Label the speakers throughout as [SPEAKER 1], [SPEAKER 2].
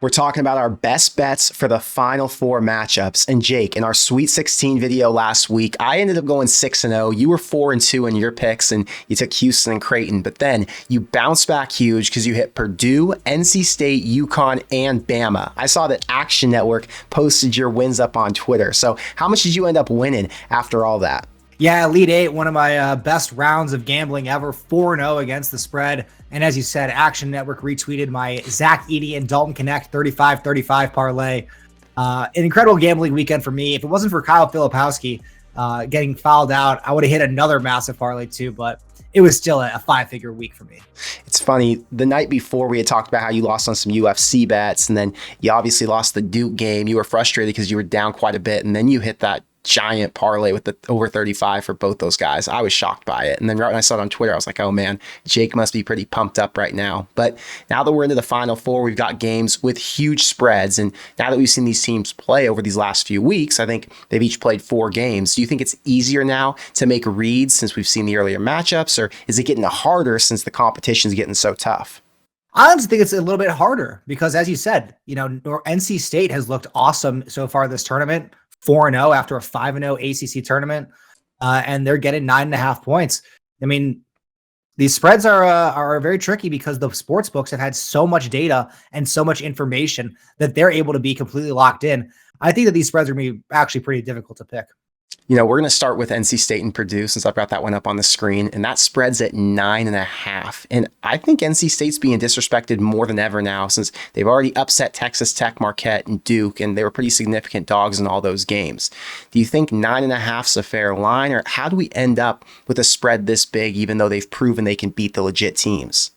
[SPEAKER 1] We're talking about our best bets for the Final Four matchups. And Jake, in our Sweet 16 video last week, I ended up going 6-0. You were 4-2 in your picks, and you took Houston and Creighton. But then you bounced back huge because you hit Purdue, NC State, UConn, and Bama. I saw that Action Network posted your wins up on Twitter. So how much did you end up winning after all that?
[SPEAKER 2] Yeah, Elite Eight, one of my best rounds of gambling ever, 4-0 against the spread. And as you said, Action Network retweeted my Zach Edey and Dalton Connect 35-35 parlay. An incredible gambling weekend for me. If it wasn't for Kyle Filipowski getting fouled out, I would have hit another massive parlay too, but it was still a five-figure week for me.
[SPEAKER 1] It's funny, the night before we had talked about how you lost on some UFC bets, and then you obviously lost the Duke game. You were frustrated because you were down quite a bit, and then you hit that giant parlay with the over 35 for both those guys. I was shocked by it. And then right when I saw it on Twitter, I was like, oh man, Jake must be pretty pumped up right now. But now that we're into the Final Four, we've got games with huge spreads. And now that we've seen these teams play over these last few weeks, I think they've each played 4 games. Do you think it's easier now to make reads since we've seen the earlier matchups, or is it getting harder since the competition's getting so tough?
[SPEAKER 2] I honestly think it's a little bit harder because, as you said, NC State has looked awesome so far this tournament. 4-0 after a 5-0 ACC tournament, and they're getting 9.5 points. I mean, these spreads are very tricky because the sports books have had so much data and so much information that they're able to be completely locked in. I think that these spreads are going to be actually pretty difficult to pick.
[SPEAKER 1] We're going to start with NC State and Purdue since I've got that one up on the screen, and that spread's at 9.5. And I think NC State's being disrespected more than ever now since they've already upset Texas Tech, Marquette, and Duke, and they were pretty significant dogs in all those games. Do you think 9.5's a fair line, or how do we end up with a spread this big even though they've proven they can beat the legit teams?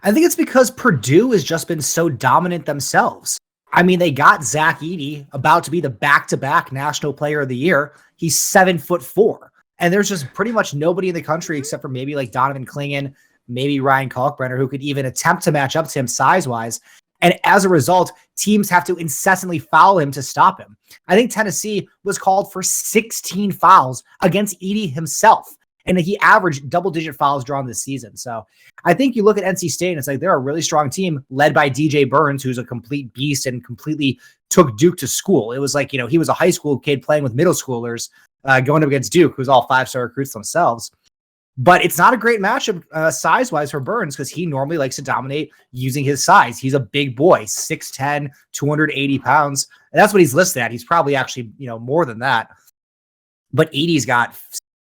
[SPEAKER 2] I think it's because Purdue has just been so dominant themselves. I mean, they got Zach Edey about to be the back-to-back National Player of the Year. He's 7'4", and there's just pretty much nobody in the country except for maybe like Donovan Clingan, maybe Ryan Kalkbrenner, who could even attempt to match up to him size-wise. And as a result, teams have to incessantly foul him to stop him. I think Tennessee was called for 16 fouls against Edey himself, and he averaged double-digit fouls drawn this season. So I think you look at NC State, and it's like they're a really strong team led by DJ Burns, who's a complete beast and completely took Duke to school. It was like, he was a high school kid playing with middle schoolers going up against Duke, who's all 5-star recruits themselves. But it's not a great matchup size-wise for Burns because he normally likes to dominate using his size. He's a big boy, 6'10", 280 pounds. And that's what he's listed at. He's probably actually, more than that. But Edey's got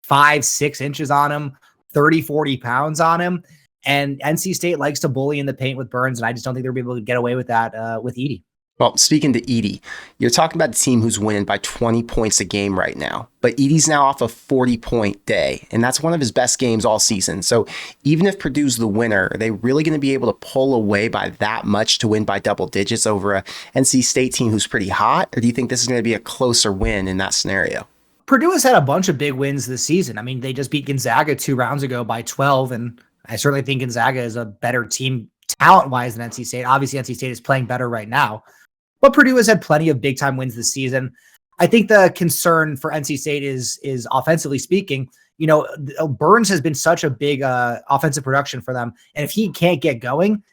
[SPEAKER 2] 5-6 inches on him, 30-40 pounds on him. And NC State likes to bully in the paint with Burns, and I just don't think they'll be able to get away with that with Edey.
[SPEAKER 1] Well, speaking to Edey, you're talking about a team who's winning by 20 points a game right now. But Edey's now off a 40-point day, and that's one of his best games all season. So even if Purdue's the winner, are they really going to be able to pull away by that much to win by double digits over a NC State team who's pretty hot? Or do you think this is going to be a closer win in that scenario?
[SPEAKER 2] Purdue has had a bunch of big wins this season. I mean, they just beat Gonzaga 2 rounds ago by 12, and I certainly think Gonzaga is a better team talent-wise than NC State. Obviously, NC State is playing better right now. But Purdue has had plenty of big-time wins this season. I think the concern for NC State is offensively speaking, Burns has been such a big offensive production for them. And if he can't get going,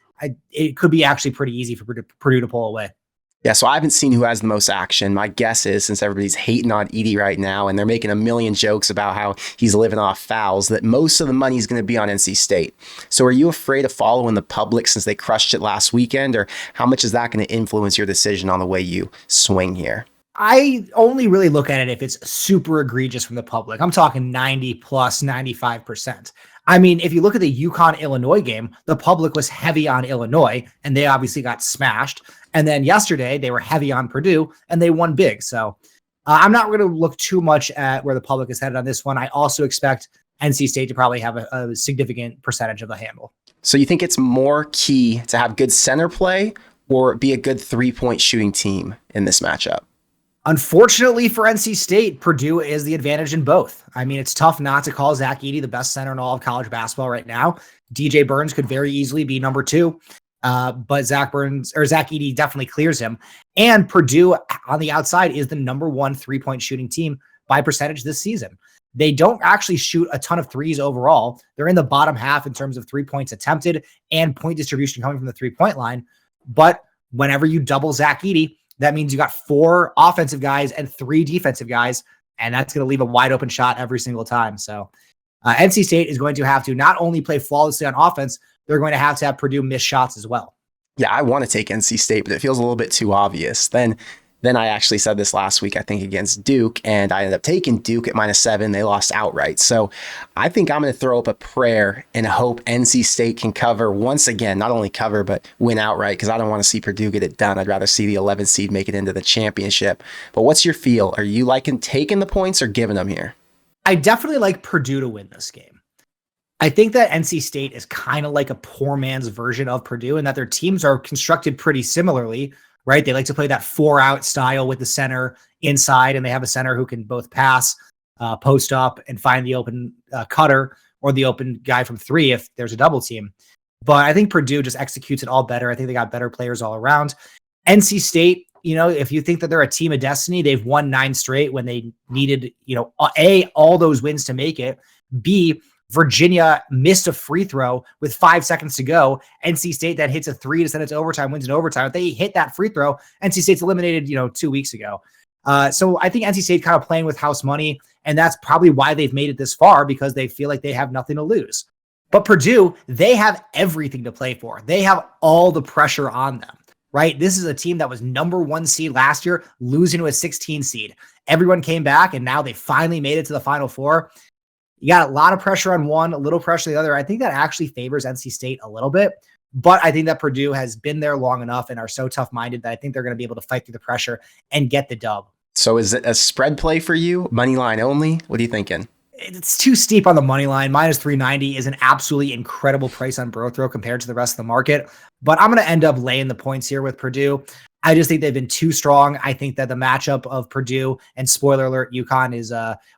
[SPEAKER 2] it could be actually pretty easy for Purdue to pull away.
[SPEAKER 1] Yeah, so I haven't seen who has the most action. My guess is, since everybody's hating on Edey right now and they're making a million jokes about how he's living off fouls, that most of the money is going to be on NC State. So are you afraid of following the public since they crushed it last weekend, or how much is that going to influence your decision on the way you swing here?
[SPEAKER 2] I only really look at it if it's super egregious from the public. I'm talking 90 plus 95%. I mean, if you look at the UConn-Illinois game, the public was heavy on Illinois, and they obviously got smashed. And then yesterday, they were heavy on Purdue, and they won big. So I'm not going to look too much at where the public is headed on this one. I also expect NC State to probably have a significant percentage of the handle.
[SPEAKER 1] So you think it's more key to have good center play or be a good three-point shooting team in this matchup?
[SPEAKER 2] Unfortunately for NC State, Purdue is the advantage in both. I mean, it's tough not to call Zach Edey the best center in all of college basketball right now. DJ Burns could very easily be number 2, but Zach Edey definitely clears him. And Purdue on the outside is the number 1 3-point shooting team by percentage this season. They don't actually shoot a ton of threes overall. They're in the bottom half in terms of 3 points attempted and point distribution coming from the 3-point line. But whenever you double Zach Edey, that means you got 4 offensive guys and 3 defensive guys, and that's going to leave a wide open shot every single time. So NC State is going to have to not only play flawlessly on offense, they're going to have Purdue miss shots as well.
[SPEAKER 1] Yeah, I want to take NC State, but it feels a little bit too obvious. Then I actually said this last week, I think, against Duke, and I ended up taking Duke at -7. They lost outright. So I think I'm going to throw up a prayer and hope NC State can cover once again, not only cover, but win outright, because I don't want to see Purdue get it done. I'd rather see the 11th seed make it into the championship. But what's your feel? Are you liking taking the points or giving them here?
[SPEAKER 2] I definitely like Purdue to win this game. I think that NC State is kind of like a poor man's version of Purdue, and that their teams are constructed pretty similarly, right? They like to play that 4-out style with the center inside, and they have a center who can both pass, post up, and find the open cutter or the open guy from 3 if there's a double team. But I think Purdue just executes it all better. I think they got better players all around. NC State, if you think that they're a team of destiny, they've won 9 straight when they needed, A, all those wins to make it. B, Virginia missed a free throw with 5 seconds to go. NC State that hits a 3 to send it to overtime, wins in overtime. If they hit that free throw, NC State's eliminated, 2 weeks ago. So I think NC State kind of playing with house money, and that's probably why they've made it this far, because they feel like they have nothing to lose. But Purdue, they have everything to play for. They have all the pressure on them, right? This is a team that was number 1 seed last year, losing to a 16 seed. Everyone came back, and now they finally made it to the Final Four. You got a lot of pressure on one, a little pressure on the other. I think that actually favors NC State a little bit, but I think that Purdue has been there long enough and are so tough-minded that I think they're going to be able to fight through the pressure and get the dub.
[SPEAKER 1] So is it a spread play for you? Money line only? What are you thinking?
[SPEAKER 2] It's too steep on the money line. -390 is an absolutely incredible price on BroThrow compared to the rest of the market, but I'm going to end up laying the points here with Purdue. I just think they've been too strong. I think that the matchup of Purdue and, spoiler alert, UConn is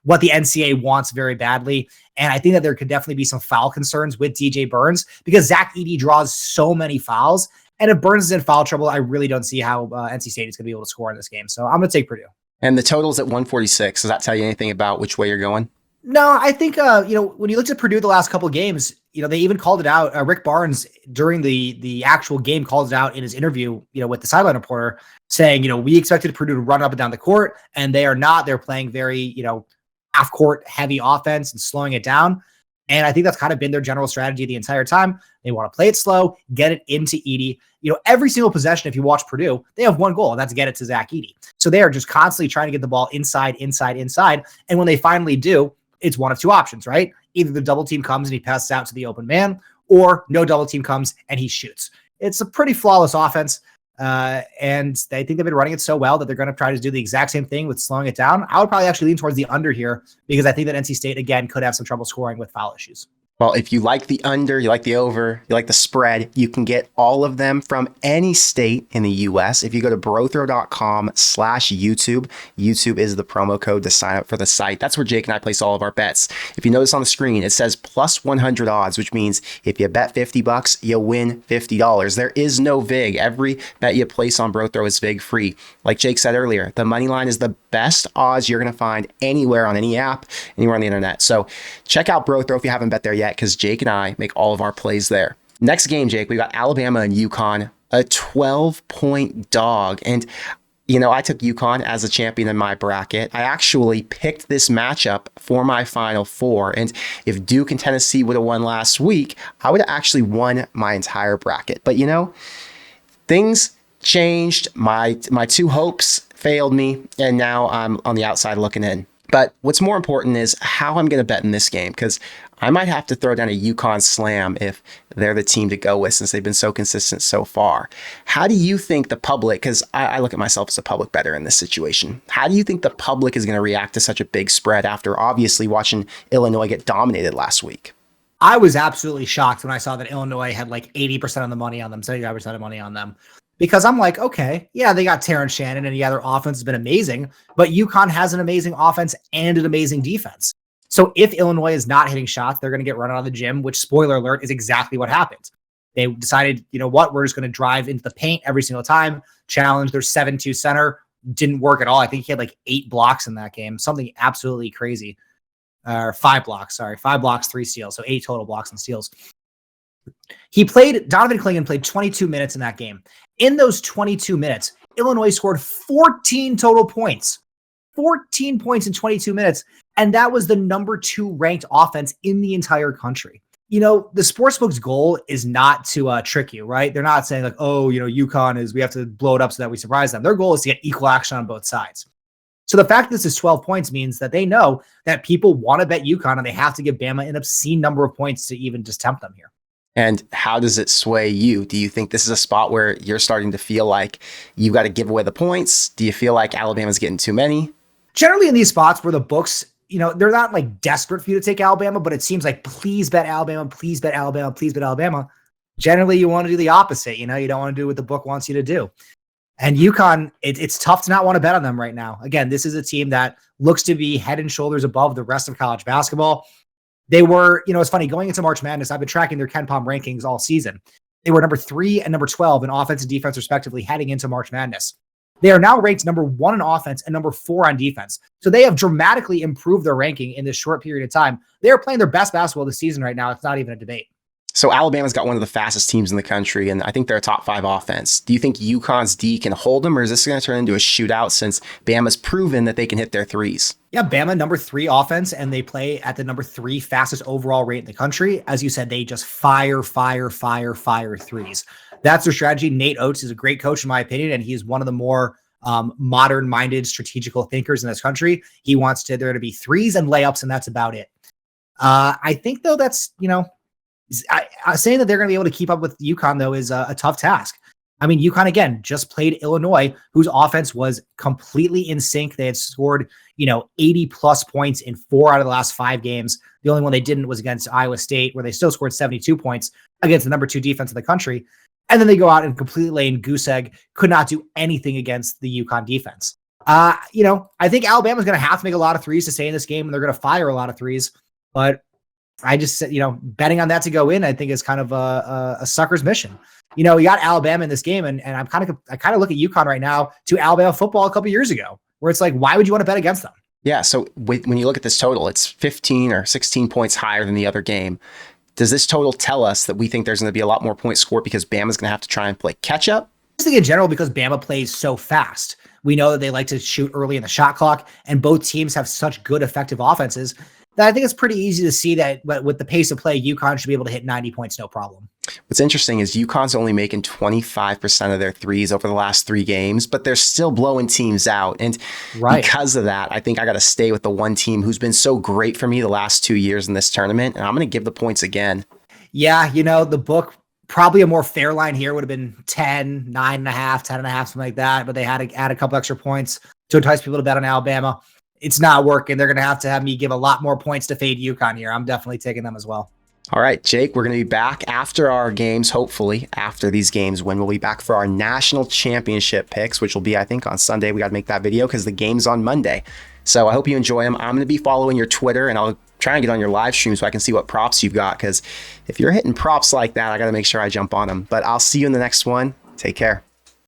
[SPEAKER 2] what the NCAA wants very badly. And I think that there could definitely be some foul concerns with DJ Burns, because Zach Edey draws so many fouls. And if Burns is in foul trouble, I really don't see how NC State is going to be able to score in this game. So I'm going to take Purdue.
[SPEAKER 1] And the total's at 146. Does that tell you anything about which way you're going?
[SPEAKER 2] No, I think, when you looked at Purdue the last couple of games, they even called it out. Rick Barnes, during the actual game, called it out in his interview, with the sideline reporter, saying, we expected Purdue to run up and down the court, and they are not. They're playing very, half-court heavy offense and slowing it down. And I think that's kind of been their general strategy the entire time. They want to play it slow, get it into Edey. Every single possession, if you watch Purdue, they have one goal, and that's get it to Zach Edey. So they are just constantly trying to get the ball inside. And when they finally do, it's one of 2 options, right? Either the double team comes and he passes out to the open man, or no double team comes and he shoots. It's a pretty flawless offense. And they think they've been running it so well that they're going to try to do the exact same thing with slowing it down. I would probably actually lean towards the under here, because I think that NC State, again, could have some trouble scoring with foul issues.
[SPEAKER 1] Well, if you like the under, you like the over, you like the spread, you can get all of them from any state in the U.S. If you go to brothrow.com/YouTube, YouTube is the promo code to sign up for the site. That's where Jake and I place all of our bets. If you notice on the screen, it says plus 100 odds, which means if you bet $50, you win $50. There is no VIG. Every bet you place on BroThrow is VIG free. Like Jake said earlier, the money line is the best odds you're going to find anywhere on any app, anywhere on the internet. So check out BroThrow if you haven't bet there yet, because Jake and I make all of our plays there. Next game, Jake, we got Alabama and UConn, a 12-point dog. And, I took UConn as a champion in my bracket. I actually picked this matchup for my Final Four. And if Duke and Tennessee would have won last week, I would have actually won my entire bracket. But, things changed. My 2 hopes failed me, and now I'm on the outside looking in. But what's more important is how I'm going to bet in this game, because I might have to throw down a UConn slam if they're the team to go with, since they've been so consistent so far. How do you think the public, because I look at myself as a public bettor in this situation, how do you think the public is going to react to such a big spread after obviously watching Illinois get dominated last week?
[SPEAKER 2] I was absolutely shocked when I saw that Illinois had like 80% of the money on them, 75% of the money on them. Because I'm like, okay, yeah, they got Terrence Shannon, and their offense has been amazing, but UConn has an amazing offense and an amazing defense. So if Illinois is not hitting shots, they're going to get run out of the gym, which, spoiler alert, is exactly what happened. They decided, we're just going to drive into the paint every single time, challenge their 7-2 center. Didn't work at all. I think he had like 8 blocks in that game, something absolutely crazy. Or 5 blocks, 5 blocks, 3 steals. So 8 total blocks and steals. Donovan Clingan played 22 minutes in that game. In those 22 minutes, Illinois scored 14 total points. 14 points in 22 minutes. And that was the number 2 ranked offense in the entire country. The sportsbook's goal is not to trick you, right? They're not saying like, oh, UConn we have to blow it up so that we surprise them. Their goal is to get equal action on both sides. So the fact that this is 12 points means that they know that people want to bet UConn and they have to give Bama an obscene number of points to even just tempt them here.
[SPEAKER 1] And how does it sway you? Do you think this is a spot where you're starting to feel like you got to give away the points? Do you feel like Alabama's getting too many?
[SPEAKER 2] Generally in these spots where the books, they're not like desperate for you to take Alabama, but it seems like please bet Alabama, please bet Alabama, please bet Alabama. Generally, you want to do the opposite. You don't want to do what the book wants you to do. And UConn, it's tough to not want to bet on them right now. Again, this is a team that looks to be head and shoulders above the rest of college basketball. They were, it's funny, going into March Madness, I've been tracking their KenPom rankings all season. They were number 3 and number 12 in offense and defense, respectively, heading into March Madness. They are now ranked number 1 in offense and number 4 on defense. So they have dramatically improved their ranking in this short period of time. They are playing their best basketball this season right now. It's not even a debate.
[SPEAKER 1] So Alabama's got one of the fastest teams in the country, and I think they're a top 5 offense. Do you think UConn's D can hold them, or is this going to turn into a shootout since Bama's proven that they can hit their threes?
[SPEAKER 2] Yeah, Bama, number 3 offense, and they play at the number 3 fastest overall rate in the country. As you said, they just fire threes. That's their strategy. Nate Oates is a great coach, in my opinion, and he's one of the more modern-minded, strategical thinkers in this country. He wants there to be threes and layups, and that's about it. I think, though, that's, saying that they're going to be able to keep up with UConn, though, is a tough task. I mean, UConn, again, just played Illinois, whose offense was completely in sync. They had scored, 80-plus points in 4 out of the last 5 games. The only one they didn't was against Iowa State, where they still scored 72 points against the number 2 defense in the country. And then they go out and completely lay in goose egg, could not do anything against the UConn defense. I think Alabama's going to have to make a lot of threes to stay in this game, and they're going to fire a lot of threes. But I just said, betting on that to go in, I think is kind of a sucker's mission. You got Alabama in this game, and I kind of look at UConn right now to Alabama football a couple years ago, where it's like, why would you want to bet against them?
[SPEAKER 1] Yeah. So when you look at this total, it's 15 or 16 points higher than the other game. Does this total tell us that we think there's going to be a lot more points scored because Bama's going to have to try and play catch up?
[SPEAKER 2] I think in general, because Bama plays so fast, we know that they like to shoot early in the shot clock, and both teams have such good effective offenses that I think it's pretty easy to see that with the pace of play, UConn should be able to hit 90 points, no problem.
[SPEAKER 1] What's interesting is UConn's only making 25% of their threes over the last 3 games, but they're still blowing teams out. And because of that, I think I got to stay with the one team who's been so great for me the last 2 years in this tournament, and I'm going to give the points again.
[SPEAKER 2] Yeah, the book, probably a more fair line here would have been 10, 9.5, 10.5, something like that, but they had to add a couple extra points to entice people to bet on Alabama. It's not working. They're going to have me give a lot more points to fade UConn here. I'm definitely taking them as well.
[SPEAKER 1] All right, Jake, we're going to be back after our games, hopefully after these games, when we'll be back for our national championship picks, which will be, I think, on Sunday. We got to make that video because the game's on Monday. So I hope you enjoy them. I'm going to be following your Twitter, and I'll try and get on your live stream so I can see what props you've got, because if you're hitting props like that, I got to make sure I jump on them. But I'll see you in the next one. Take care.